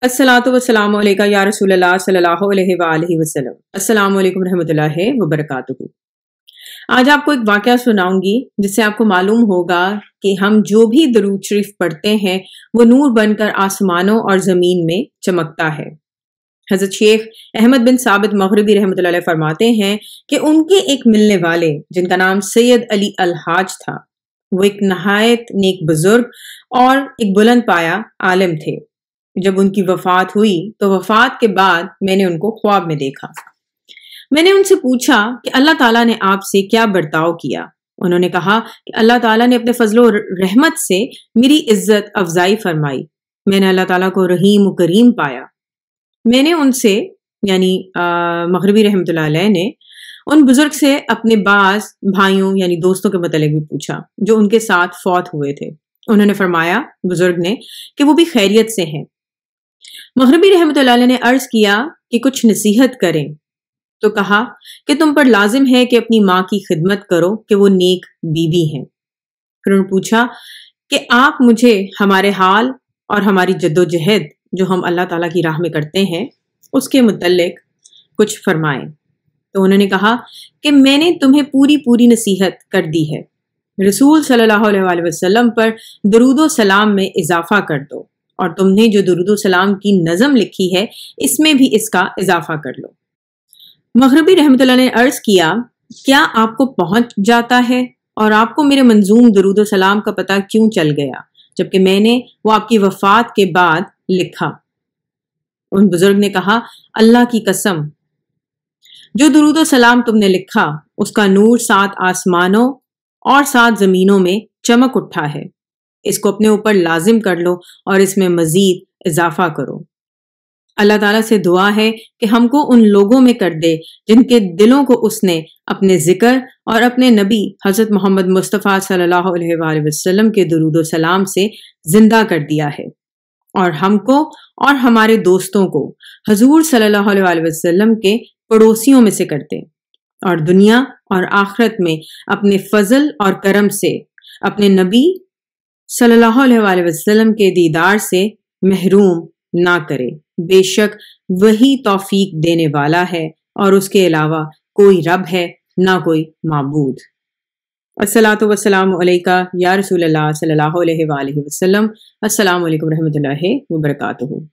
अस्सलातु वस्सलामु अलैका या रसूल अल्लाह सल्लल्लाहु अलैहि वआलिहि वसल्लम। अस्सलामु अलैकुम रहमतुल्लाहि वबरकातुहू। आज आपको एक वाक़या सुनाऊंगी जिससे आपको मालूम होगा कि हम जो भी दरूद शरीफ पढ़ते हैं वो नूर बनकर आसमानों और ज़मीन में चमकता है। हज़रत शेख अहमद बिन साबित मग़रिबी रहमतुल्लाह अलैह फरमाते हैं कि उनके एक मिलने वाले जिनका नाम सैयद अली अल-हाज था, वो एक नहायत नेक बुजुर्ग और एक बुलंद पाया आलिम थे। जब उनकी वफात हुई तो वफात के बाद मैंने उनको ख्वाब में देखा। मैंने उनसे पूछा कि अल्लाह ताला ने आपसे क्या बर्ताव किया। उन्होंने कहा कि अल्लाह ताला ने अपने फजलो रहमत से मेरी इज्जत अफजाई फरमाई। मैंने अल्लाह ताला को रहीम व करीम पाया। मैंने उनसे यानी मग़रिबी रहमतुल्लाह अलैह ने उन बुजुर्ग से अपने बाज भाइयों यानी दोस्तों के मतलब भी पूछा जो उनके साथ फौत हुए थे। उन्होंने फरमाया बुजुर्ग ने कि वो भी खैरियत से हैं। मग़रिबी रहमतुल्लाह अलैह ने अर्ज किया कि कुछ नसीहत करें, तो कहा कि तुम पर लाजिम है कि अपनी माँ की खिदमत करो कि वो नेक बीबी हैं। फिर उन्होंने पूछा कि आप मुझे हमारे हाल और हमारी जद्दोजहद जो हम अल्लाह ताला की राह में करते हैं उसके मुतल्लिक कुछ फरमाएं। तो उन्होंने कहा कि मैंने तुम्हें पूरी नसीहत कर दी है। रसूल सल्लल्लाहु अलैहि वसल्लम पर दरूदो सलाम में इजाफा कर दो और तुमने जो दरूदो सलाम की नज़म लिखी है इसमें भी इसका इजाफा कर लो। मग़रिबी रहमतुल्लाह ने अर्ज किया, क्या आपको पहुंच जाता है और आपको मेरे मंजूम दरूदो सलाम का पता क्यों चल गया जबकि मैंने वो आपकी वफात के बाद लिखा। उन बुजुर्ग ने कहा, अल्लाह की कसम, जो दरूदो सलाम तुमने लिखा उसका नूर 7 आसमानों और 7 जमीनों में चमक उठा है। इसको अपने ऊपर लाजिम कर लो और इसमें मजीद इजाफा करो। अल्लाह ताला से दुआ है कि हमको उन लोगों में कर दे जिनके दिलों को उसने अपने जिक्र और अपने नबी हजरत मोहम्मद मुस्तफ़ा सल्लल्लाहु अलैहि वसल्लम के दरूदो सलाम से जिंदा कर दिया है, और हमको और हमारे दोस्तों को हजूर सल्लल्लाहु अलैहि वसल्लम के पड़ोसियों में से कर दे और दुनिया और आखिरत में अपने फजल और करम से अपने नबी सल्लल्लाहु अलैहि वसल्लम के दीदार से महरूम ना करे। बेशक वही तौफीक देने वाला है और उसके अलावा कोई रब है ना कोई माबूद। अस्सलातु वस्सलामु अलैका या रसूल अल्लाह सल्लल्लाहु अलैहि वसल्लम। अस्सलामु अलैकुम रहमतुल्लाहि व बरकातुहू।